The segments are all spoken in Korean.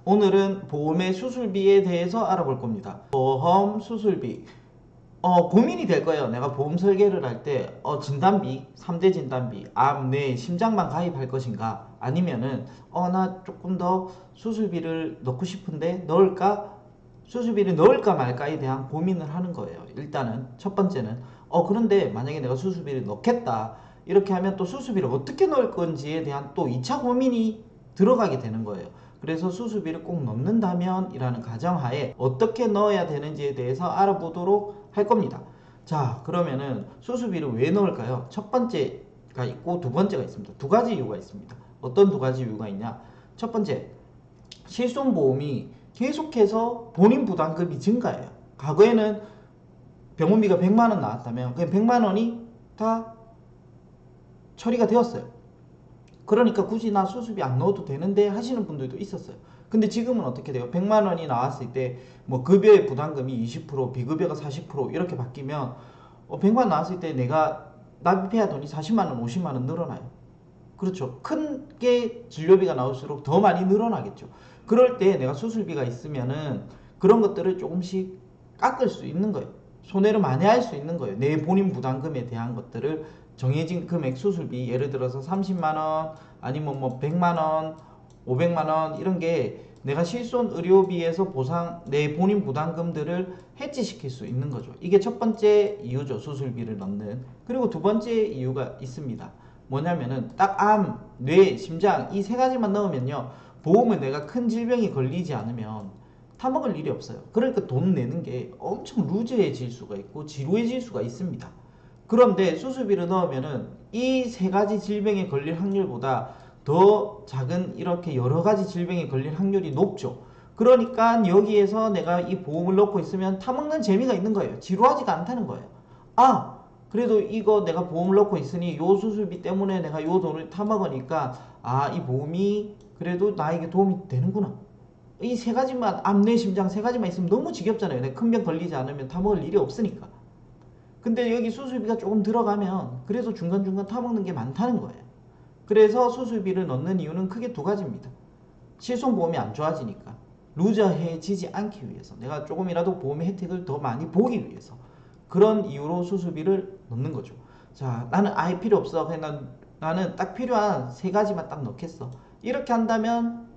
오늘은 보험의 수술비에 대해서 알아볼 겁니다. 보험 수술비. 고민이 될 거예요. 내가 보험 설계를 할 때, 진단비, 3대 진단비, 암, 뇌, 심장만 가입할 것인가? 아니면은, 나 조금 더 수술비를 넣고 싶은데, 수술비를 넣을까 말까에 대한 고민을 하는 거예요. 일단은, 첫 번째는, 그런데 만약에 내가 수술비를 넣겠다. 이렇게 하면 또 수술비를 어떻게 넣을 건지에 대한 또 2차 고민이 들어가게 되는 거예요. 그래서 수술비를 꼭 넣는다면 이라는 가정하에 어떻게 넣어야 되는지에 대해서 알아보도록 할 겁니다. 자, 그러면은 수술비를 왜 넣을까요? 첫 번째가 있고 두 번째가 있습니다. 두 가지 이유가 있습니다. 어떤 두 가지 이유가 있냐? 첫 번째, 실손보험이 계속해서 본인 부담금이 증가해요. 과거에는 병원비가 100만 원 나왔다면 그 100만 원이 다 처리가 되었어요. 그러니까 굳이 나 수술비 안 넣어도 되는데 하시는 분들도 있었어요. 근데 지금은 어떻게 돼요? 100만 원이 나왔을 때 뭐 급여의 부담금이 20%, 비급여가 40% 이렇게 바뀌면 100만 나왔을 때 내가 납입해야 돈이 40만 원, 50만 원 늘어나요. 그렇죠. 큰 게 진료비가 나올수록 더 많이 늘어나겠죠. 그럴 때 내가 수술비가 있으면은 그런 것들을 조금씩 깎을 수 있는 거예요. 손해를 만회할 수 있는 거예요. 내 본인 부담금에 대한 것들을 정해진 금액 수술비, 예를 들어서 30만원, 아니면 뭐 100만원, 500만원, 이런 게 내가 실손 의료비에서 내 본인 부담금들을 해지시킬 수 있는 거죠. 이게 첫 번째 이유죠. 수술비를 넣는. 그리고 두 번째 이유가 있습니다. 뭐냐면은 딱 암, 뇌, 심장 이 세 가지만 넣으면요. 보험을 내가 큰 질병이 걸리지 않으면 타먹을 일이 없어요. 그러니까 돈 내는 게 엄청 루즈해질 수가 있고 지루해질 수가 있습니다. 그런데 수술비를 넣으면은 이 세 가지 질병에 걸릴 확률보다 더 작은 이렇게 여러 가지 질병에 걸릴 확률이 높죠. 그러니까 여기에서 내가 이 보험을 넣고 있으면 타먹는 재미가 있는 거예요. 지루하지가 않다는 거예요. 아, 그래도 이거 내가 보험을 넣고 있으니 요 수술비 때문에 내가 요 돈을 타먹으니까 이 보험이 그래도 나에게 도움이 되는구나. 이 세 가지만, 암, 뇌, 심장 세 가지만 있으면 너무 지겹잖아요. 내가 큰 병 걸리지 않으면 타먹을 일이 없으니까. 근데 여기 수술비가 조금 들어가면 그래도 중간중간 타먹는 게 많다는 거예요. 그래서 수술비를 넣는 이유는 크게 두 가지입니다. 실손보험이 안 좋아지니까, 루저해지지 않기 위해서, 내가 조금이라도 보험의 혜택을 더 많이 보기 위해서, 그런 이유로 수술비를 넣는 거죠. 자, 나는 아예 필요 없어. 그냥 나는 딱 필요한 세 가지만 딱 넣겠어. 이렇게 한다면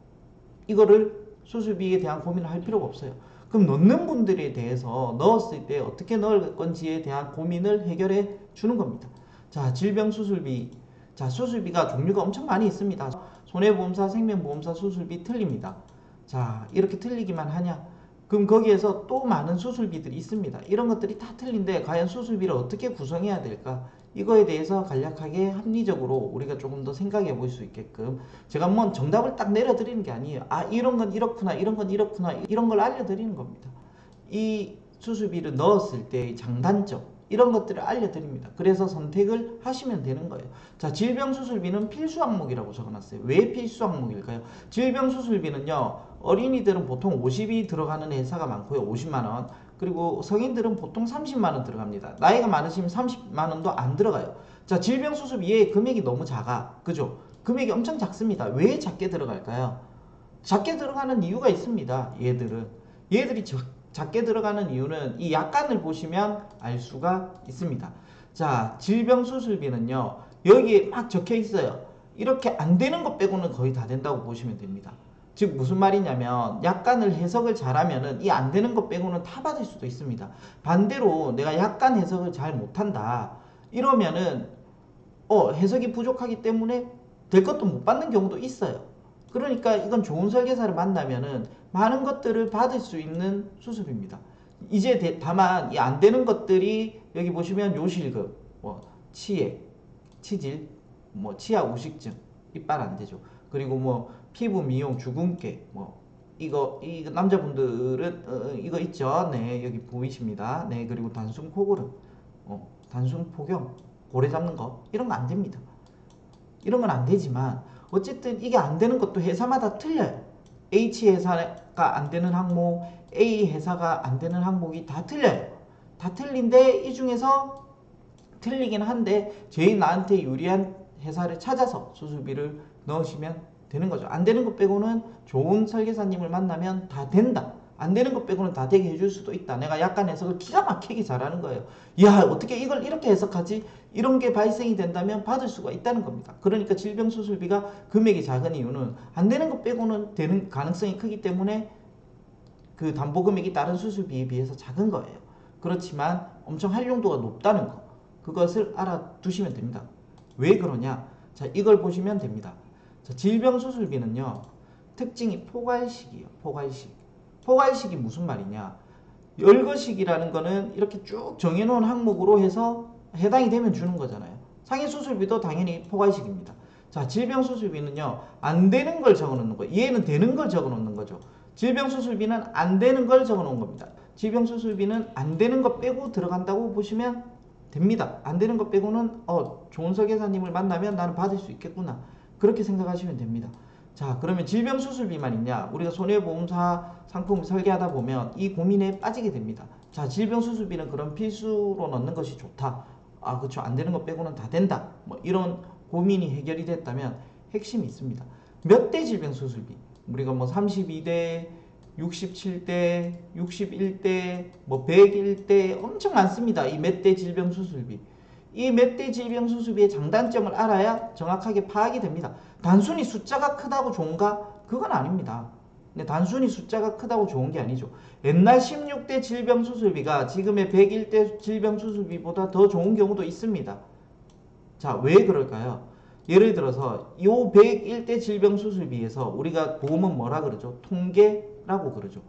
이거를 수술비에 대한 고민을 할 필요가 없어요. 그럼 넣는 분들에 대해서 넣었을 때 어떻게 넣을 건지에 대한 고민을 해결해 주는 겁니다. 자, 질병 수술비. 자, 수술비가 종류가 엄청 많이 있습니다. 손해보험사, 생명보험사 수술비 틀립니다. 자, 이렇게 틀리기만 하냐? 그럼 거기에서 또 많은 수술비들이 있습니다. 이런 것들이 다 틀린데 과연 수술비를 어떻게 구성해야 될까? 이거에 대해서 간략하게 합리적으로 우리가 조금 더 생각해 볼 수 있게끔 제가 뭐 정답을 딱 내려드리는 게 아니에요. 이런 건 이렇구나, 이런 건 이렇구나, 이런 걸 알려드리는 겁니다. 이 수술비를 넣었을 때의 장단점, 이런 것들을 알려드립니다. 그래서 선택을 하시면 되는 거예요. 자, 질병수술비는 필수 항목이라고 적어놨어요. 왜 필수 항목일까요? 질병수술비는요, 어린이들은 보통 50이 들어가는 회사가 많고요. 50만원. 그리고 성인들은 보통 30만원 들어갑니다. 나이가 많으시면 30만원도 안 들어가요. 자, 질병수술비의 금액이 너무 작아. 그죠? 금액이 엄청 작습니다. 왜 작게 들어갈까요? 작게 들어가는 이유가 있습니다. 얘들이 작게 들어가는 이유는 이 약관을 보시면 알 수가 있습니다. 자, 질병수술비는요, 여기에 막 적혀 있어요. 이렇게 안 되는 것 빼고는 거의 다 된다고 보시면 됩니다. 즉 무슨 말이냐면 약관을 해석을 잘하면은 이 안 되는 것 빼고는 다 받을 수도 있습니다. 반대로 내가 약관 해석을 잘 못한다 이러면은 해석이 부족하기 때문에 될 것도 못 받는 경우도 있어요. 그러니까 이건 좋은 설계사를 만나면은 많은 것들을 받을 수 있는 수술입니다. 이제 다만 이 안 되는 것들이 여기 보시면 요실금, 뭐 치액, 치질, 뭐 치아 우식증, 이빨 안 되죠. 그리고 뭐 피부 미용, 주근깨, 뭐 이거 남자분들은 이거 있죠. 네, 여기 보이십니다. 네, 그리고 단순 코골음, 단순 폭염, 고래 잡는 거 이런 거 안 됩니다. 이런 건 안 되지만 어쨌든 이게 안 되는 것도 회사마다 틀려요. H 회사가 안 되는 항목, A 회사가 안 되는 항목이 다 틀려요. 다 틀린데 이 중에서 틀리긴 한데 제일 나한테 유리한 회사를 찾아서 수술비를 넣으시면 되는 거죠. 안 되는 것 빼고는 좋은 설계사님을 만나면 다 된다. 안 되는 것 빼고는 다 되게 해줄 수도 있다. 내가 약간 해석을 기가 막히게 잘하는 거예요. 야, 어떻게 이걸 이렇게 해석하지? 이런 게 발생이 된다면 받을 수가 있다는 겁니다. 그러니까 질병수술비가 금액이 작은 이유는 안 되는 것 빼고는 되는 가능성이 크기 때문에 그 담보 금액이 다른 수술비에 비해서 작은 거예요. 그렇지만 엄청 활용도가 높다는 거. 그것을 알아두시면 됩니다. 왜 그러냐? 자, 이걸 보시면 됩니다. 자, 질병수술비는요, 특징이 포괄식이에요. 포괄식. 포괄식이 무슨 말이냐? 열거식이라는 거는 이렇게 쭉 정해놓은 항목으로 해서 해당이 되면 주는 거잖아요. 상해수술비도 당연히 포괄식입니다. 자, 질병수술비는요, 안 되는 걸 적어놓는 거예요. 얘는 되는 걸 적어놓는 거죠. 질병수술비는 안 되는 걸 적어놓은 겁니다. 질병수술비는 안 되는 거 빼고 들어간다고 보시면 됩니다. 안 되는 거 빼고는 좋은 설계사님을 만나면 나는 받을 수 있겠구나. 그렇게 생각하시면 됩니다. 자, 그러면 질병수술비만 있냐? 우리가 손해보험사 상품 설계하다 보면 이 고민에 빠지게 됩니다. 자, 질병수술비는 그런 필수로 넣는 것이 좋다. 아, 그쵸. 안 되는 거 빼고는 다 된다. 뭐 이런 고민이 해결이 됐다면 핵심이 있습니다. 몇 대 질병수술비? 우리가 뭐 32대, 67대, 61대, 뭐 101대 엄청 많습니다. 이 몇 대 질병수술비. 이 몇 대 질병수술비의 장단점을 알아야 정확하게 파악이 됩니다. 단순히 숫자가 크다고 좋은가? 그건 아닙니다. 근데 단순히 숫자가 크다고 좋은 게 아니죠. 옛날 16대 질병수술비가 지금의 101대 질병수술비보다 더 좋은 경우도 있습니다. 자, 왜 그럴까요? 예를 들어서 이 101대 질병수술비에서 우리가 보험은 뭐라 그러죠? 통계라고 그러죠.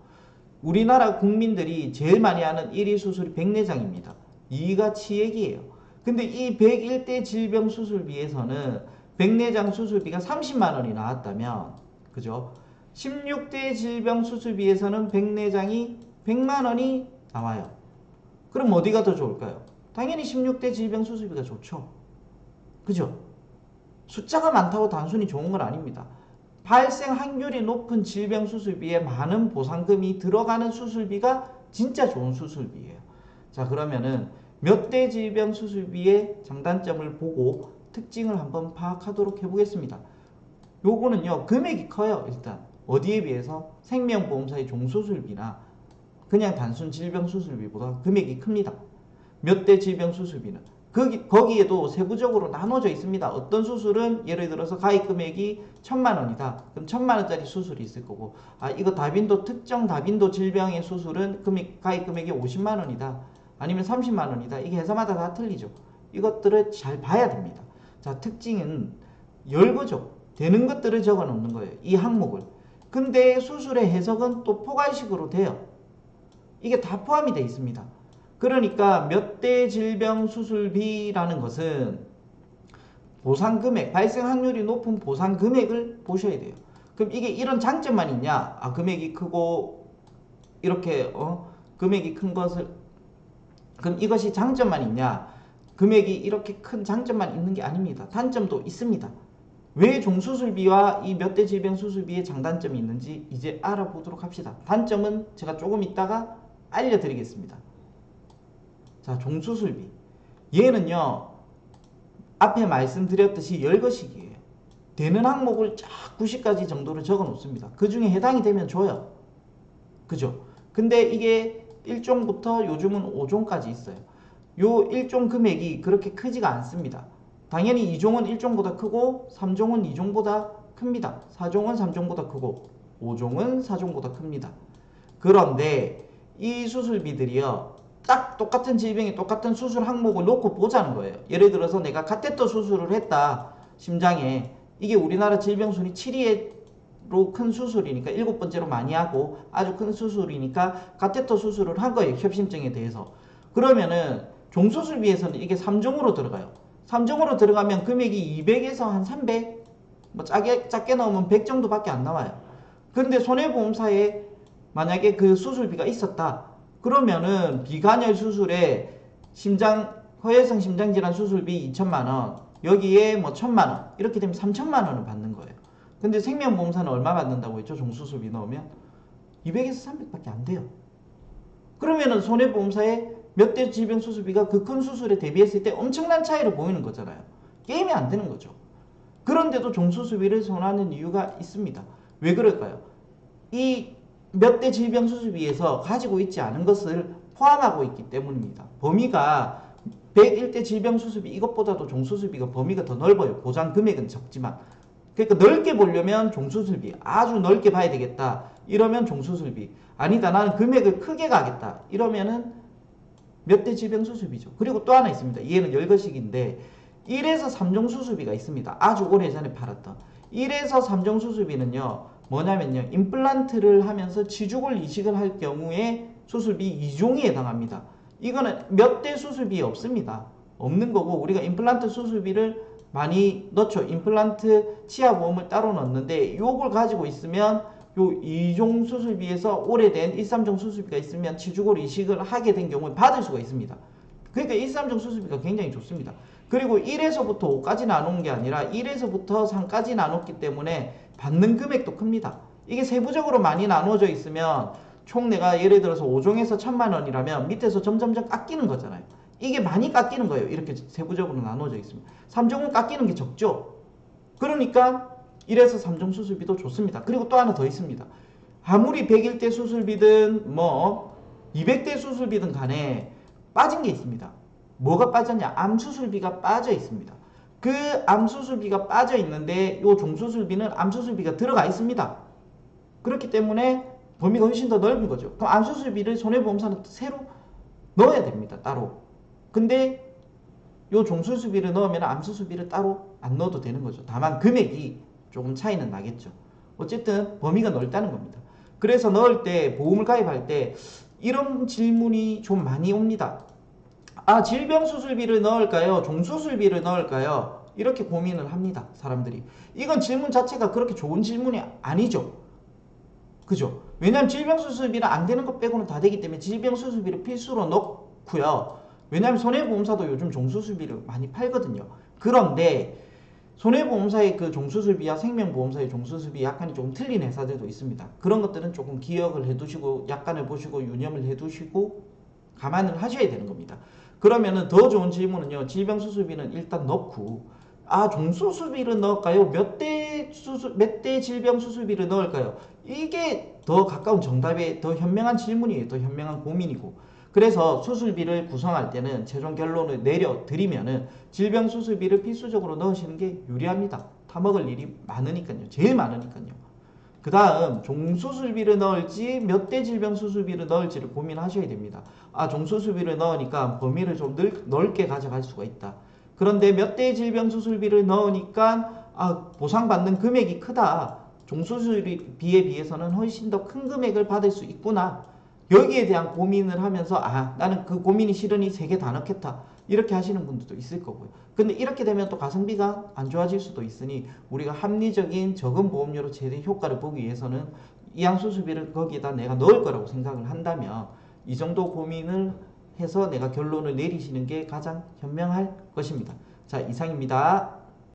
우리나라 국민들이 제일 많이 하는 1위 수술이 백내장입니다. 2위가 치액이에요. 근데 이 101대 질병수술비에서는 백내장 수술비가 30만 원이 나왔다면, 그죠? 16대 질병수술비에서는 백내장이 100만 원이 나와요. 그럼 어디가 더 좋을까요? 당연히 16대 질병수술비가 좋죠. 그죠? 숫자가 많다고 단순히 좋은 건 아닙니다. 발생 확률이 높은 질병수술비에 많은 보상금이 들어가는 수술비가 진짜 좋은 수술비예요. 자, 그러면은 몇 대 질병수술비의 장단점을 보고 특징을 한번 파악하도록 해보겠습니다. 요거는요, 금액이 커요. 일단 어디에 비해서? 생명보험사의 종수술비나 그냥 단순 질병수술비보다 금액이 큽니다. 몇 대 질병수술비는 거기에도 세부적으로 나눠져 있습니다. 어떤 수술은 예를 들어서 가입 금액이 1,000만 원이다. 그럼 1,000만 원짜리 수술이 있을 거고, 아, 이거 다빈도 특정 다빈도 질병의 수술은 가입 금액이 50만 원이다. 아니면 30만 원이다. 이게 회사마다 다 틀리죠. 이것들을 잘 봐야 됩니다. 자, 특징은 열거죠. 되는 것들을 적어 놓는 거예요. 이 항목을. 근데 수술의 해석은 또 포괄식으로 돼요. 이게 다 포함이 되어 있습니다. 그러니까 몇 대 질병 수술비라는 것은 보상 금액, 발생 확률이 높은 보상 금액을 보셔야 돼요. 그럼 이게 이런 장점만 있냐? 아, 금액이 크고 이렇게 금액이 큰 것을, 그럼 이것이 장점만 있냐? 금액이 이렇게 큰 장점만 있는 게 아닙니다. 단점도 있습니다. 왜 종수술비와 이 몇 대 질병 수술비의 장단점이 있는지 이제 알아보도록 합시다. 단점은 제가 조금 이따가 알려드리겠습니다. 자, 종수술비. 얘는요, 앞에 말씀드렸듯이 열거식이에요. 되는 항목을 쫙 90가지 정도로 적어 놓습니다. 그 중에 해당이 되면 줘요. 그죠? 근데 이게 1종부터 요즘은 5종까지 있어요. 요 1종 금액이 그렇게 크지가 않습니다. 당연히 2종은 1종보다 크고 3종은 2종보다 큽니다. 4종은 3종보다 크고 5종은 4종보다 큽니다. 그런데 이 수술비들이요, 딱 똑같은 질병에 똑같은 수술 항목을 놓고 보자는 거예요. 예를 들어서 내가 카테터 수술을 했다. 심장에. 이게 우리나라 질병순위 7위로 큰 수술이니까 7번째로 많이 하고 아주 큰 수술이니까 카테터 수술을 한 거예요. 협심증에 대해서. 그러면은 종수술비에서는 이게 3종으로 들어가요. 3종으로 들어가면 금액이 200에서 한 300, 뭐 작게 넣으면 100 정도밖에 안 나와요. 그런데 손해보험사에 만약에 그 수술비가 있었다. 그러면은 비관절 수술에 허혈성 심장질환 수술비 2천만 원, 여기에 뭐 1,000만 원, 이렇게 되면 3천만 원을 받는 거예요. 근데 생명보험사는 얼마 받는다고 했죠? 종수술비 넣으면 200에서 300밖에 안 돼요. 그러면은 손해보험사에 몇 대 질병 수술비가 그 큰 수술에 대비했을 때 엄청난 차이를 보이는 거잖아요. 게임이 안 되는 거죠. 그런데도 종수술비를 선호하는 이유가 있습니다. 왜 그럴까요? 이 몇 대 질병수술비에서 가지고 있지 않은 것을 포함하고 있기 때문입니다. 범위가 101대 질병수술비 이것보다도 종수술비가 범위가 더 넓어요. 보장 금액은 적지만. 그러니까 넓게 보려면 종수술비, 아주 넓게 봐야 되겠다. 이러면 종수술비. 아니다, 나는 금액을 크게 가겠다. 이러면은 몇 대 질병수술비죠. 그리고 또 하나 있습니다. 얘는 열거식인데 1에서 3종 수술비가 있습니다. 아주 오래전에 팔았던 1에서 3종 수술비는요, 뭐냐면요, 임플란트를 하면서 치주골 이식을 할 경우에 수술비 2종에 해당합니다. 이거는 몇 대 수술비 없습니다. 없는 거고, 우리가 임플란트 수술비를 많이 넣죠. 임플란트 치아보험을 따로 넣는데 요걸 가지고 있으면 요 2종 수술비에서 오래된 1, 3종 수술비가 있으면 치주골 이식을 하게 된 경우에 받을 수가 있습니다. 그러니까 1, 3종 수술비가 굉장히 좋습니다. 그리고 1에서부터 5까지 나눈 게 아니라 1에서부터 3까지 나눴기 때문에 받는 금액도 큽니다. 이게 세부적으로 많이 나누어져 있으면 총 내가 예를 들어서 5종에서 1,000만 원이라면 밑에서 점점점 깎이는 거잖아요. 이게 많이 깎이는 거예요. 이렇게 세부적으로 나누어져 있으면. 3종은 깎이는 게 적죠. 그러니까 1에서 3종 수술비도 좋습니다. 그리고 또 하나 더 있습니다. 아무리 101대 수술비든 뭐 200대 수술비든 간에 빠진 게 있습니다. 뭐가 빠졌냐? 암수술비가 빠져 있습니다. 그 암수술비가 빠져 있는데 요 종수술비는 암수술비가 들어가 있습니다. 그렇기 때문에 범위가 훨씬 더 넓은 거죠. 그럼 암수술비를 손해보험사는 새로 넣어야 됩니다. 따로. 근데 요 종수술비를 넣으면 암수술비를 따로 안 넣어도 되는 거죠. 다만 금액이 조금 차이는 나겠죠. 어쨌든 범위가 넓다는 겁니다. 그래서 넣을 때, 보험을 가입할 때 이런 질문이 좀 많이 옵니다. 아, 질병수술비를 넣을까요? 종수술비를 넣을까요? 이렇게 고민을 합니다. 사람들이. 이건 질문 자체가 그렇게 좋은 질문이 아니죠. 그죠? 왜냐하면 질병수술비는 안 되는 것 빼고는 다 되기 때문에 질병수술비를 필수로 넣고요. 왜냐하면 손해보험사도 요즘 종수술비를 많이 팔거든요. 그런데 손해보험사의 그 종수술비와 생명보험사의 종수술비 약간이 조금 틀린 회사들도 있습니다. 그런 것들은 조금 기억을 해두시고 약관을 보시고 유념을 해두시고 감안을 하셔야 되는 겁니다. 그러면은 더 좋은 질문은요, 질병수술비는 일단 넣고, 아, 종수술비를 넣을까요? 몇 대 질병수술비를 넣을까요? 이게 더 가까운 정답에 더 현명한 질문이에요. 더 현명한 고민이고. 그래서 수술비를 구성할 때는 최종 결론을 내려드리면은 질병수술비를 필수적으로 넣으시는 게 유리합니다. 타먹을 일이 많으니까요. 제일 많으니까요. 그 다음 종수술비를 넣을지 몇 대 질병수술비를 넣을지를 고민하셔야 됩니다. 아, 종수술비를 넣으니까 범위를 좀 넓게 가져갈 수가 있다. 그런데 몇 대 질병수술비를 넣으니까 보상받는 금액이 크다. 종수술비에 비해서는 훨씬 더 큰 금액을 받을 수 있구나. 여기에 대한 고민을 하면서 나는 그 고민이 싫으니 3개 다 넣겠다. 이렇게 하시는 분들도 있을 거고요. 근데 이렇게 되면 또 가성비가 안 좋아질 수도 있으니 우리가 합리적인 적은 보험료로 최대 효과를 보기 위해서는 이양수술비를 거기에다 내가 넣을 거라고 생각을 한다면 이 정도 고민을 해서 내가 결론을 내리시는 게 가장 현명할 것입니다. 자, 이상입니다.